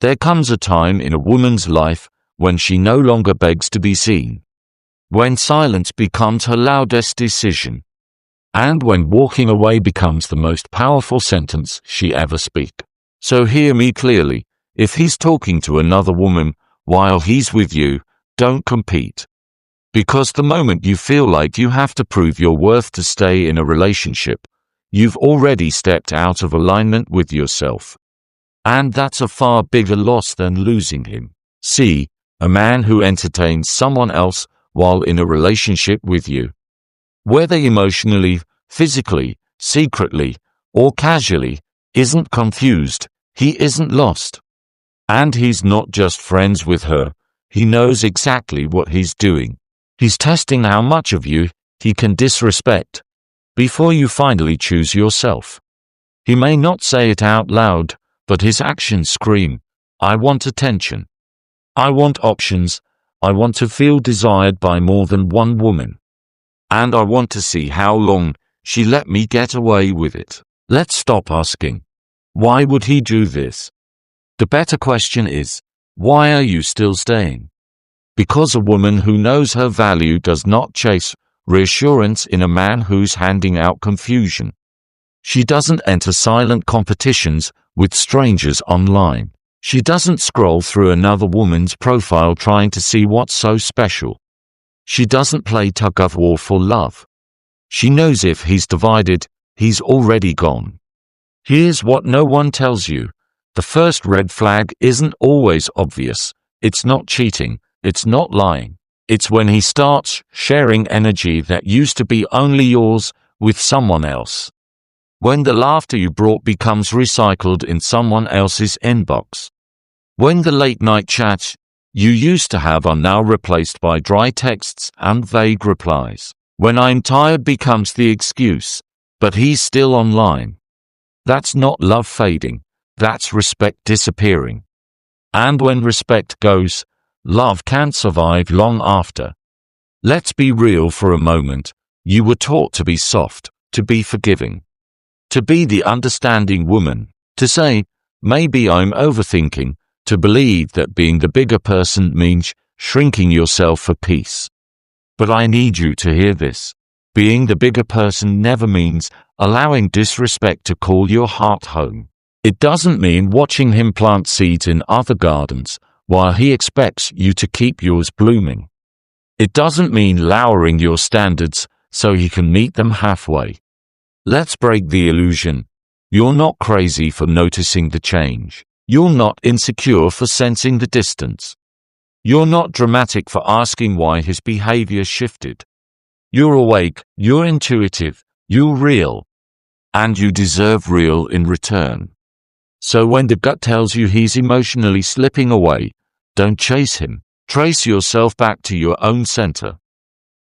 There comes a time in a woman's life when she no longer begs to be seen, when silence becomes her loudest decision, and when walking away becomes the most powerful sentence she ever speaks. So hear me clearly, if he's talking to another woman while he's with you, don't compete. Because the moment you feel like you have to prove your worth to stay in a relationship, you've already stepped out of alignment with yourself. And that's a far bigger loss than losing him. See, a man who entertains someone else while in a relationship with you, whether emotionally, physically, secretly, or casually, isn't confused, he isn't lost. And he's not just friends with her, he knows exactly what he's doing. He's testing how much of you he can disrespect before you finally choose yourself. He may not say it out loud, but his actions scream, I want attention. I want options. I want to feel desired by more than one woman. And I want to see how long she let me get away with it. Let's stop asking, why would he do this? The better question is, why are you still staying? Because a woman who knows her value does not chase reassurance in a man who's handing out confusion. She doesn't enter silent competitions with strangers online. She doesn't scroll through another woman's profile trying to see what's so special. She doesn't play tug-of-war for love. She knows if he's divided, he's already gone. Here's what no one tells you. The first red flag isn't always obvious. It's not cheating. It's not lying. It's when he starts sharing energy that used to be only yours with someone else. When the laughter you brought becomes recycled in someone else's inbox. When the late-night chats you used to have are now replaced by dry texts and vague replies. When I'm tired becomes the excuse, but he's still online. That's not love fading. That's respect disappearing. And when respect goes, love can't survive long after. Let's be real for a moment. You were taught to be soft, to be forgiving, to be the understanding woman, to say, maybe I'm overthinking, to believe that being the bigger person means shrinking yourself for peace. But I need you to hear this. Being the bigger person never means allowing disrespect to call your heart home. It doesn't mean watching him plant seeds in other gardens while he expects you to keep yours blooming. It doesn't mean lowering your standards so he can meet them halfway. Let's break the illusion. You're not crazy for noticing the change. You're not insecure for sensing the distance. You're not dramatic for asking why his behavior shifted. You're awake, you're intuitive, you're real. And you deserve real in return. So when the gut tells you he's emotionally slipping away, don't chase him. Trace yourself back to your own center.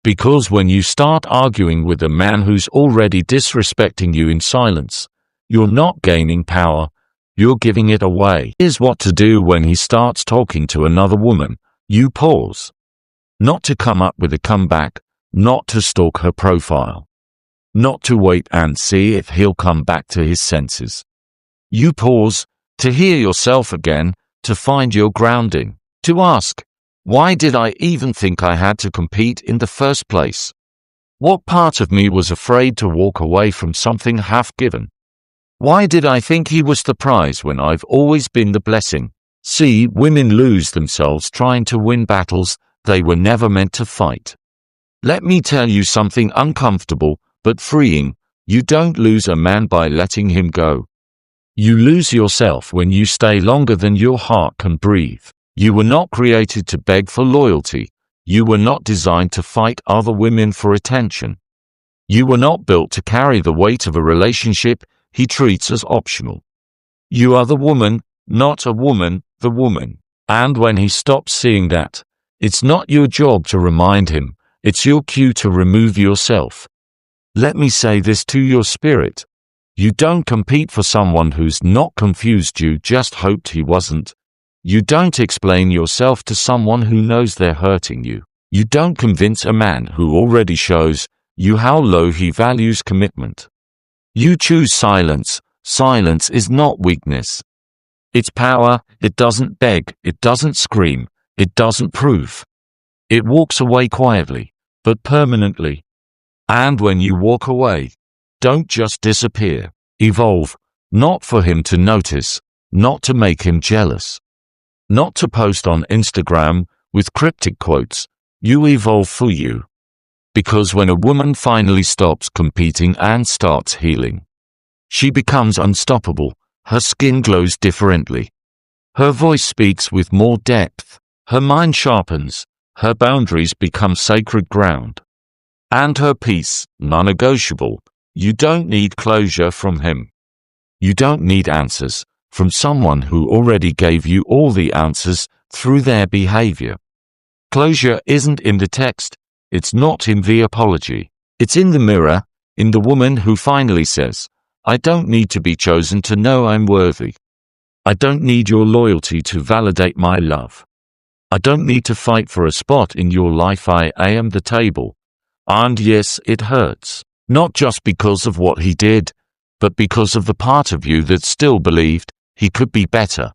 Because when you start arguing with a man who's already disrespecting you in silence, you're not gaining power, you're giving it away. Here's what to do when he starts talking to another woman. You pause. Not to come up with a comeback, not to stalk her profile. Not to wait and see if he'll come back to his senses. You pause, to hear yourself again, to find your grounding, to ask, why did I even think I had to compete in the first place? What part of me was afraid to walk away from something half given? Why did I think he was the prize when I've always been the blessing? See, women lose themselves trying to win battles they were never meant to fight. Let me tell you something uncomfortable, but freeing. You don't lose a man by letting him go. You lose yourself when you stay longer than your heart can breathe. You were not created to beg for loyalty. You were not designed to fight other women for attention. You were not built to carry the weight of a relationship he treats as optional. You are the woman, not a woman, the woman. And when he stops seeing that, it's not your job to remind him, it's your cue to remove yourself. Let me say this to your spirit. You don't compete for someone who's not confused you just hoped he wasn't. You don't explain yourself to someone who knows they're hurting you. You don't convince a man who already shows you how low he values commitment. You choose silence. Silence is not weakness. Its power, it doesn't beg, it doesn't scream, it doesn't prove. It walks away quietly, but permanently. And when you walk away, don't just disappear. Evolve, not for him to notice, not to make him jealous, not to post on Instagram with cryptic quotes. You evolve for you. Because when a woman finally stops competing and starts healing, she becomes unstoppable. Her skin glows differently. Her voice speaks with more depth. Her mind sharpens. Her boundaries become sacred ground. And her peace, non-negotiable. You don't need closure from him. You don't need answers from someone who already gave you all the answers through their behavior. Closure isn't in the text. It's not in the apology. It's in the mirror, in the woman who finally says, I don't need to be chosen to know I'm worthy. I don't need your loyalty to validate my love. I don't need to fight for a spot in your life. I am the table. And yes, it hurts. Not just because of what he did, but because of the part of you that still believed he could be better.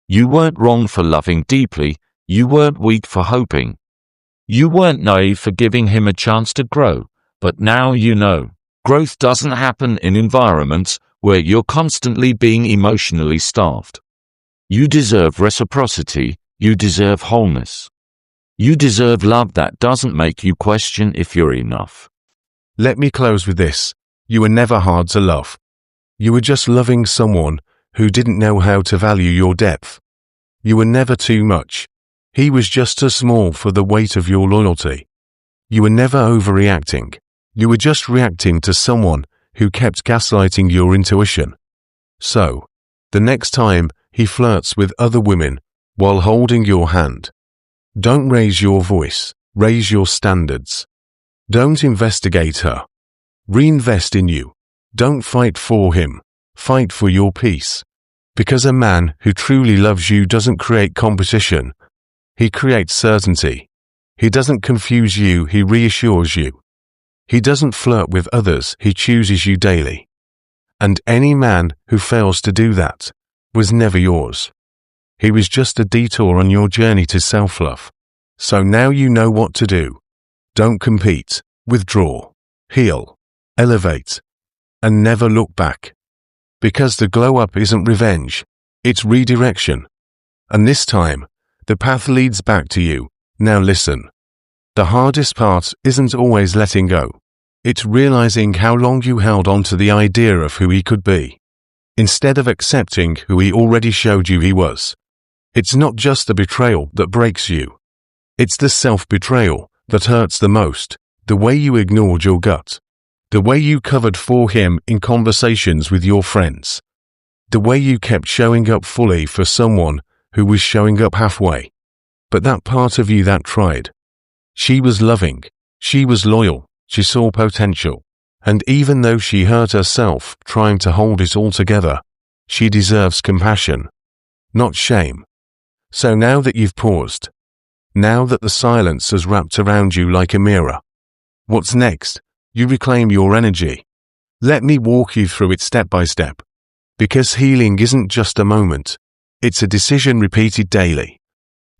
You weren't wrong for loving deeply. You weren't weak for hoping. You weren't naive for giving him a chance to grow. But now you know. Growth doesn't happen in environments where you're constantly being emotionally starved. You deserve reciprocity. You deserve wholeness. You deserve love that doesn't make you question if you're enough. Let me close with this. You were never hard to love. You were just loving someone who didn't know how to value your depth. You were never too much. He was just too small for the weight of your loyalty. You were never overreacting. You were just reacting to someone who kept gaslighting your intuition. So, the next time he flirts with other women while holding your hand, don't raise your voice, raise your standards. Don't investigate her. Reinvest in you. Don't fight for him. Fight for your peace. Because a man who truly loves you doesn't create competition. He creates certainty. He doesn't confuse you, he reassures you. He doesn't flirt with others, he chooses you daily. And any man who fails to do that was never yours. He was just a detour on your journey to self-love. So now you know what to do. Don't compete, withdraw, heal, elevate, and never look back. Because the glow-up isn't revenge, it's redirection. And this time, the path leads back to you. Now listen. The hardest part isn't always letting go. It's realizing how long you held on to the idea of who he could be, instead of accepting who he already showed you he was. It's not just the betrayal that breaks you. It's the self-betrayal that hurts the most, the way you ignored your gut, the way you covered for him in conversations with your friends, the way you kept showing up fully for someone who was showing up halfway. But that part of you that tried, she was loving, she was loyal, she saw potential, and even though she hurt herself trying to hold it all together, she deserves compassion, not shame. So now that you've paused, now that the silence has wrapped around you like a mirror, what's next? You reclaim your energy. Let me walk you through it step by step. Because healing isn't just a moment, it's a decision repeated daily.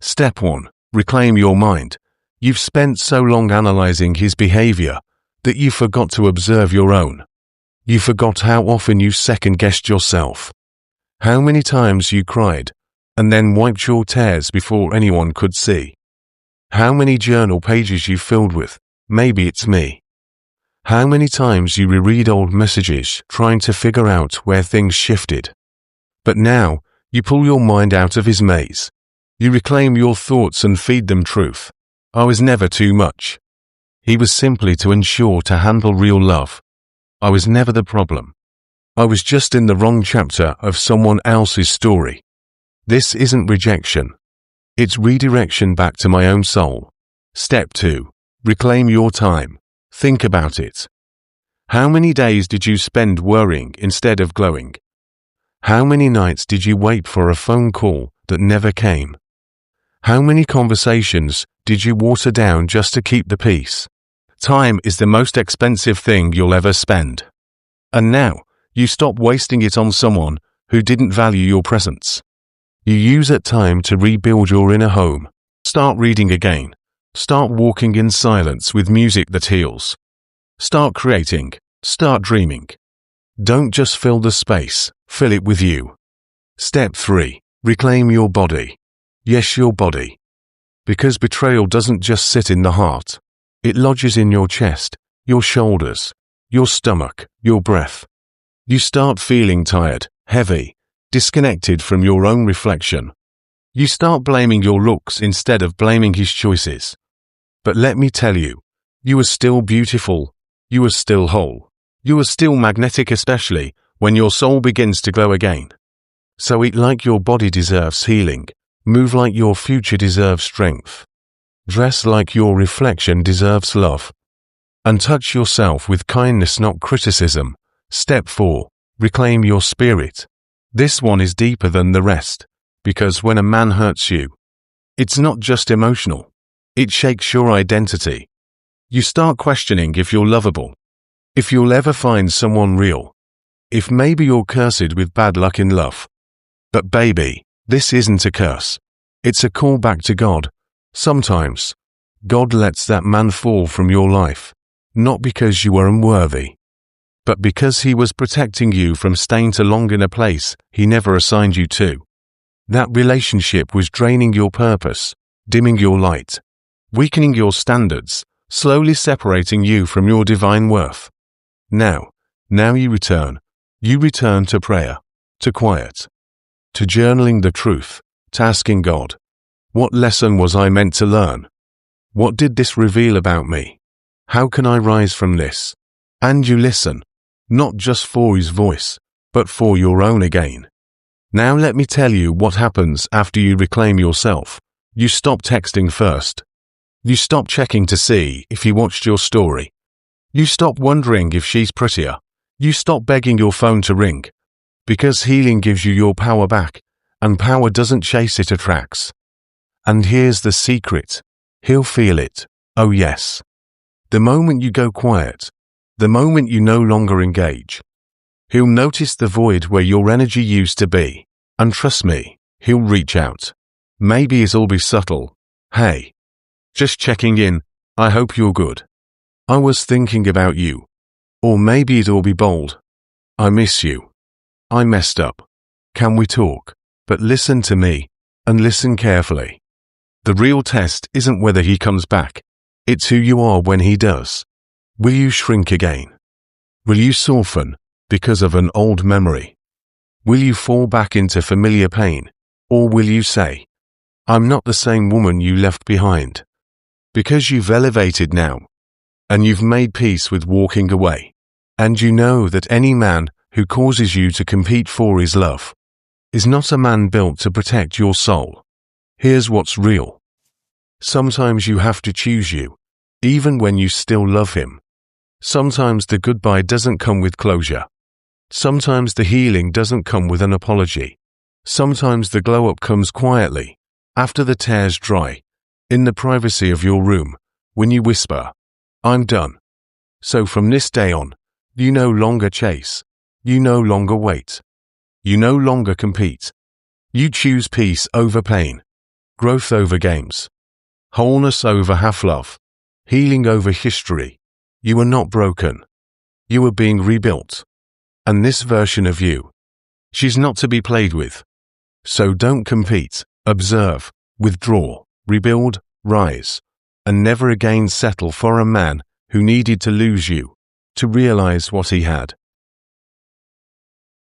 Step 1. Reclaim your mind. You've spent so long analyzing his behavior that you forgot to observe your own. You forgot how often you second-guessed yourself. How many times you cried and then wiped your tears before anyone could see. How many journal pages you filled with, maybe it's me. How many times you reread old messages trying to figure out where things shifted. But now, you pull your mind out of his maze. You reclaim your thoughts and feed them truth. I was never too much. He was simply too unsure to handle real love. I was never the problem. I was just in the wrong chapter of someone else's story. This isn't rejection. It's redirection back to my own soul. Step 2. Reclaim your time. Think about it. How many days did you spend worrying instead of glowing? How many nights did you wait for a phone call that never came? How many conversations did you water down just to keep the peace? Time is the most expensive thing you'll ever spend. And now, you stop wasting it on someone who didn't value your presence. You use that time to rebuild your inner home. Start reading again. Start walking in silence with music that heals. Start creating. Start dreaming. Don't just fill the space, fill it with you. Step 3. Reclaim your body. Yes, your body. Because betrayal doesn't just sit in the heart. It lodges in your chest, your shoulders, your stomach, your breath. You start feeling tired, heavy, disconnected from your own reflection. You start blaming your looks instead of blaming his choices. But let me tell you, you are still beautiful. You are still whole. You are still magnetic, especially when your soul begins to glow again. So eat like your body deserves healing. Move like your future deserves strength. Dress like your reflection deserves love. And touch yourself with kindness, not criticism. Step 4. Reclaim your spirit. This one is deeper than the rest, because when a man hurts you, it's not just emotional. It shakes your identity. You start questioning if you're lovable, if you'll ever find someone real, if maybe you're cursed with bad luck in love. But baby, this isn't a curse. It's a call back to God. Sometimes, God lets that man fall from your life, not because you were unworthy, but because he was protecting you from staying too long in a place he never assigned you to. That relationship was draining your purpose, dimming your light, weakening your standards, slowly separating you from your divine worth. Now you return. You return to prayer, to quiet, to journaling the truth, to asking God, what lesson was I meant to learn? What did this reveal about me? How can I rise from this? And you listen, not just for his voice, but for your own again. Now let me tell you what happens after you reclaim yourself. You stop texting first. You stop checking to see if he watched your story. You stop wondering if she's prettier. You stop begging your phone to ring. Because healing gives you your power back, and power doesn't chase, it attracts. And here's the secret. He'll feel it. Oh yes. The moment you go quiet, the moment you no longer engage, he'll notice the void where your energy used to be. And trust me, he'll reach out. Maybe it'll be subtle. Hey, just checking in. I hope you're good. I was thinking about you. Or maybe it'll be bold. I miss you. I messed up. Can we talk? But listen to me, and listen carefully. The real test isn't whether he comes back. It's who you are when he does. Will you shrink again? Will you soften because of an old memory? Will you fall back into familiar pain? Or will you say, I'm not the same woman you left behind? Because you've elevated now, and you've made peace with walking away, and you know that any man who causes you to compete for his love is not a man built to protect your soul. Here's what's real. Sometimes you have to choose you, even when you still love him. Sometimes the goodbye doesn't come with closure. Sometimes the healing doesn't come with an apology. Sometimes the glow-up comes quietly, after the tears dry, in the privacy of your room, when you whisper, I'm done. So from this day on, you no longer chase. You no longer wait. You no longer compete. You choose peace over pain, growth over games, wholeness over half-love, healing over history. You are not broken. You are being rebuilt. And this version of you, she's not to be played with. So don't compete, observe, withdraw, rebuild, rise, and never again settle for a man who needed to lose you to realize what he had.